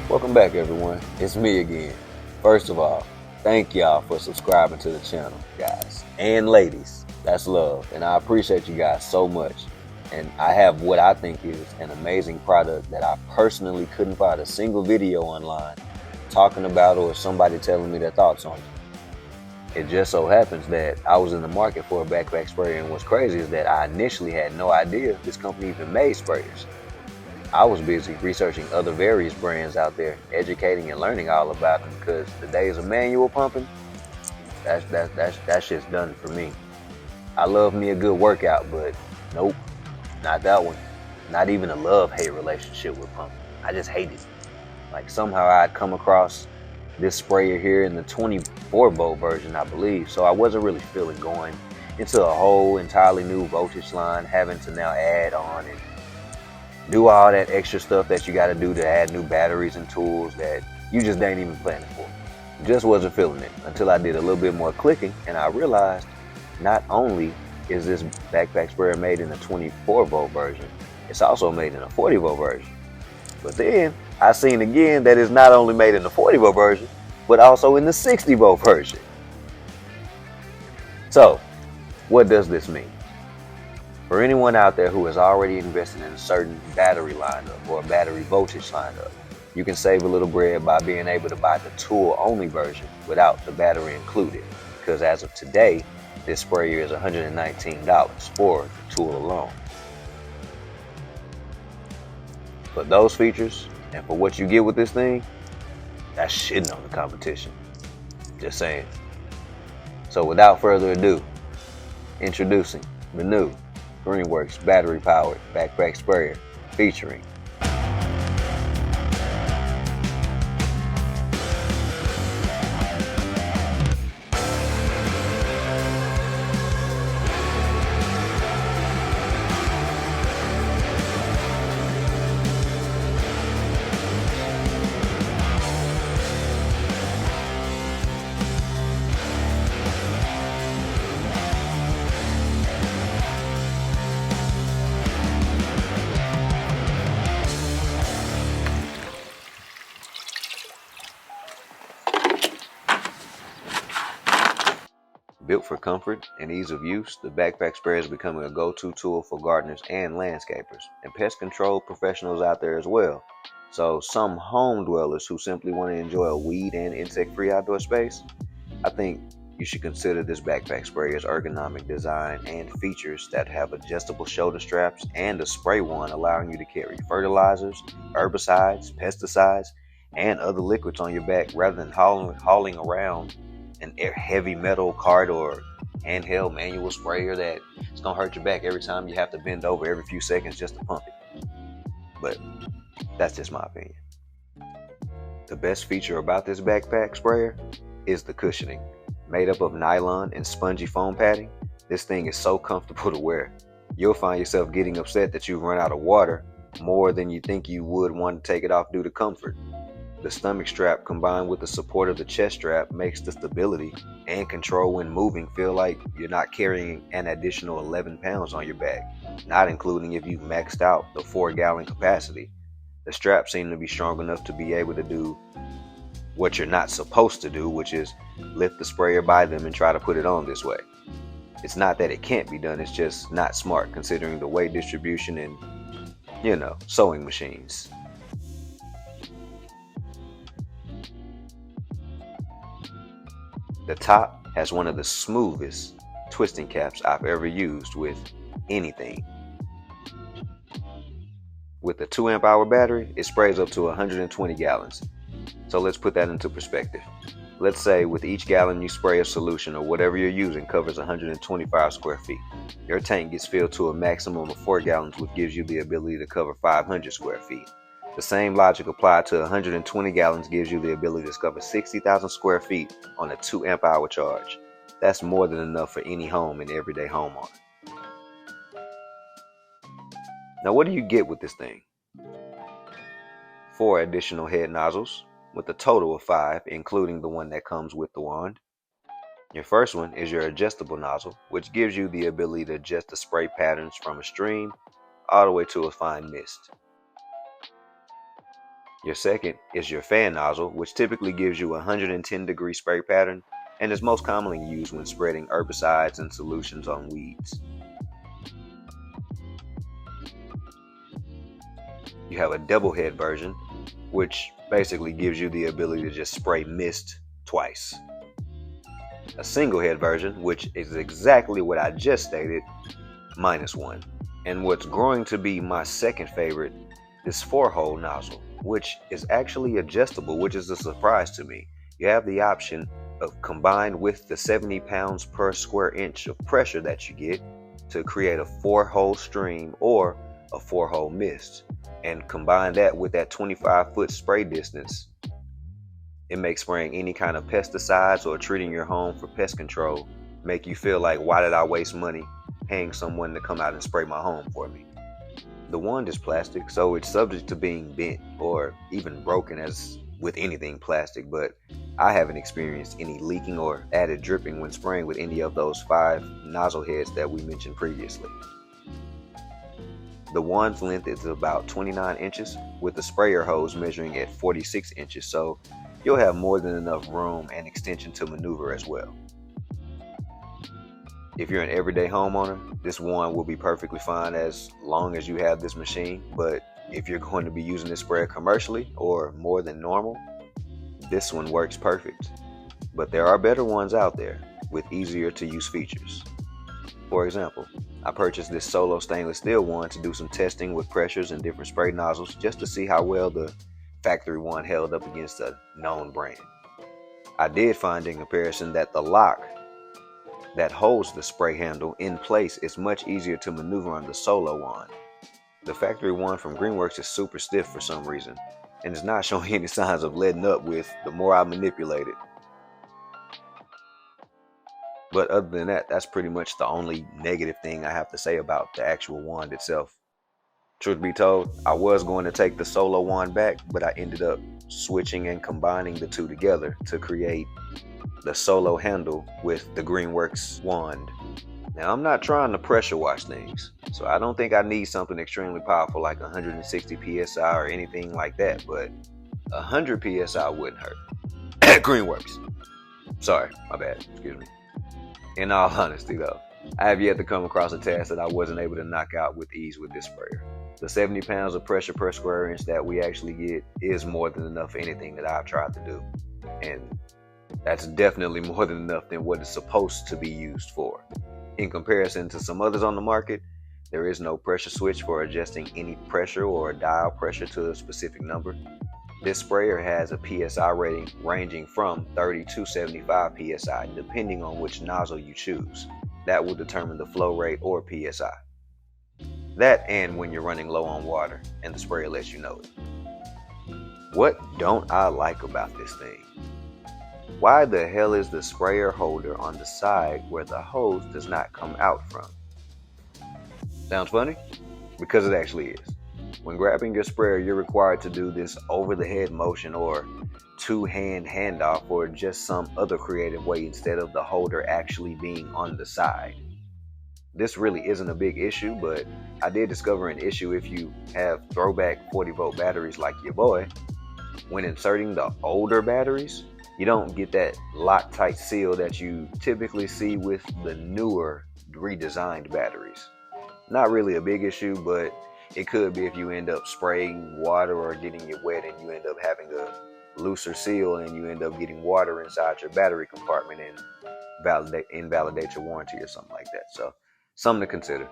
Welcome back, everyone. It's me again. First of all, thank y'all for subscribing to the channel, guys and ladies. That's love, and I appreciate you guys so much. And I have what I think is an amazing product that I personally couldn't find a single video online talking about or somebody telling me their thoughts on it. It just so happens that I was in the market for a backpack sprayer, and what's crazy is that I initially had no idea this company even made sprayers. I was busy researching other various brands out there, educating and learning all about them, because the days of manual pumping, that shit's done for me. I love me a good workout, but nope, not that one. Not even a love-hate relationship with pumping. I just hate it. Like somehow I'd come across this sprayer here in the 24 volt version, I believe, so I wasn't really feeling going into a whole entirely new voltage line, having to now add on and do all that extra stuff that you got to do to add new batteries and tools that you just ain't even planning for. Just wasn't feeling it until I did a little bit more clicking, and I realized not only is this backpack sprayer made in a 24 volt version, it's also made in a 40 volt version. But then I seen again that it's not only made in the 40 volt version, but also in the 60 volt version. So what does this mean? For anyone out there who has already invested in a certain battery lineup or a battery voltage lineup, you can save a little bread by being able to buy the tool-only version without the battery included, because as of today, this sprayer is $119 for the tool alone. For those features and for what you get with this thing, that's shitting on the competition. Just saying. So without further ado, introducing the new Greenworks battery-powered backpack sprayer featuring built for comfort and ease of use. The backpack sprayer is becoming a go-to tool for gardeners and landscapers, and pest control professionals out there as well. So some home dwellers who simply want to enjoy a weed and insect-free outdoor space, I think you should consider this backpack sprayer's ergonomic design and features that have adjustable shoulder straps and a spray wand allowing you to carry fertilizers, herbicides, pesticides, and other liquids on your back rather than hauling around an heavy metal cart or handheld manual sprayer that it's gonna hurt your back every time you have to bend over every few seconds just to pump it. But that's just my opinion. The best feature about this backpack sprayer is the cushioning. Made up of nylon and spongy foam padding, this thing is so comfortable to wear. You'll find yourself getting upset that you've run out of water more than you think you would want to take it off due to comfort. The stomach strap combined with the support of the chest strap makes the stability and control when moving feel like you're not carrying an additional 11 pounds on your back, not including if you've maxed out the 4-gallon capacity. The straps seem to be strong enough to be able to do what you're not supposed to do, which is lift the sprayer by them and try to put it on this way. It's not that it can't be done, it's just not smart considering the weight distribution and, sewing machines. The top has one of the smoothest twisting caps I've ever used with anything. With the 2 amp hour battery, it sprays up to 120 gallons. So let's put that into perspective. Let's say with each gallon you spray a solution or whatever you're using covers 125 square feet. Your tank gets filled to a maximum of 4 gallons, which gives you the ability to cover 500 square feet. The same logic applied to 120 gallons gives you the ability to cover 60,000 square feet on a 2 amp hour charge. That's more than enough for any home and everyday homeowner. Now what do you get with this thing? 4 additional head nozzles with a total of 5, including the one that comes with the wand. Your first one is your adjustable nozzle, which gives you the ability to adjust the spray patterns from a stream all the way to a fine mist. Your second is your fan nozzle, which typically gives you a 110-degree spray pattern and is most commonly used when spreading herbicides and solutions on weeds. You have a double head version, which basically gives you the ability to just spray mist twice. A single head version, which is exactly what I just stated, -1. And what's growing to be my second favorite is 4-hole nozzle, which is actually adjustable, which is a surprise to me. You have the option of, combined with the 70 pounds per square inch of pressure that you get, to create a 4-hole stream or a 4-hole mist. And combine that with that 25-foot spray distance, it makes spraying any kind of pesticides or treating your home for pest control make you feel like, why did I waste money paying someone to come out and spray my home for me? The wand is plastic, so it's subject to being bent or even broken, as with anything plastic, but I haven't experienced any leaking or added dripping when spraying with any of those 5 nozzle heads that we mentioned previously. The wand's length is about 29 inches, with the sprayer hose measuring at 46 inches, so you'll have more than enough room and extension to maneuver as well. If you're an everyday homeowner, this wand will be perfectly fine as long as you have this machine, but if you're going to be using this sprayer commercially or more than normal, this one works perfect. But there are better ones out there with easier to use features. For example, I purchased this solo stainless steel wand to do some testing with pressures and different spray nozzles just to see how well the factory one held up against a known brand. I did find in comparison that the lock that holds the spray handle in place is much easier to maneuver on the solo wand. The factory one from Greenworks is super stiff for some reason and is not showing any signs of letting up with the more I manipulate it. But other than that, that's pretty much the only negative thing I have to say about the actual wand itself. Truth be told, I was going to take the solo wand back, but I ended up switching and combining the two together to create the solo handle with the Greenworks wand. Now, I'm not trying to pressure wash things, so I don't think I need something extremely powerful like 160 psi or anything like that, but 100 psi wouldn't hurt. Greenworks. Sorry, my bad, excuse me. In all honesty though, I have yet to come across a task that I wasn't able to knock out with ease with this sprayer. The 70 pounds of pressure per square inch that we actually get is more than enough for anything that I've tried to do. And that's definitely more than enough than what it's supposed to be used for. In comparison to some others on the market, there is no pressure switch for adjusting any pressure or dial pressure to a specific number. This sprayer has a PSI rating ranging from 30 to 75 PSI, depending on which nozzle you choose. That will determine the flow rate or PSI. That and when you're running low on water, and the sprayer lets you know it. What don't I like about this thing? Why the hell is the sprayer holder on the side where the hose does not come out from? Sounds funny? Because it actually is. When grabbing your sprayer, you're required to do this over-the-head motion or two-hand handoff or just some other creative way instead of the holder actually being on the side. This really isn't a big issue, but I did discover an issue if you have throwback 40-volt batteries like your boy. When inserting the older batteries, you don't get that Loctite seal that you typically see with the newer redesigned batteries. Not really a big issue, but it could be if you end up spraying water or getting it wet and you end up having a looser seal and you end up getting water inside your battery compartment and invalidate your warranty or something like that. So something to consider.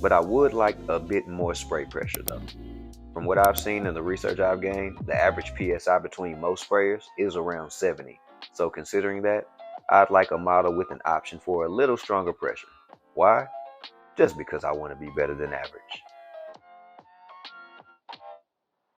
But I would like a bit more spray pressure though. From what I've seen and the research I've gained, the average PSI between most sprayers is around 70. So considering that, I'd like a model with an option for a little stronger pressure. Why? Just because I want to be better than average.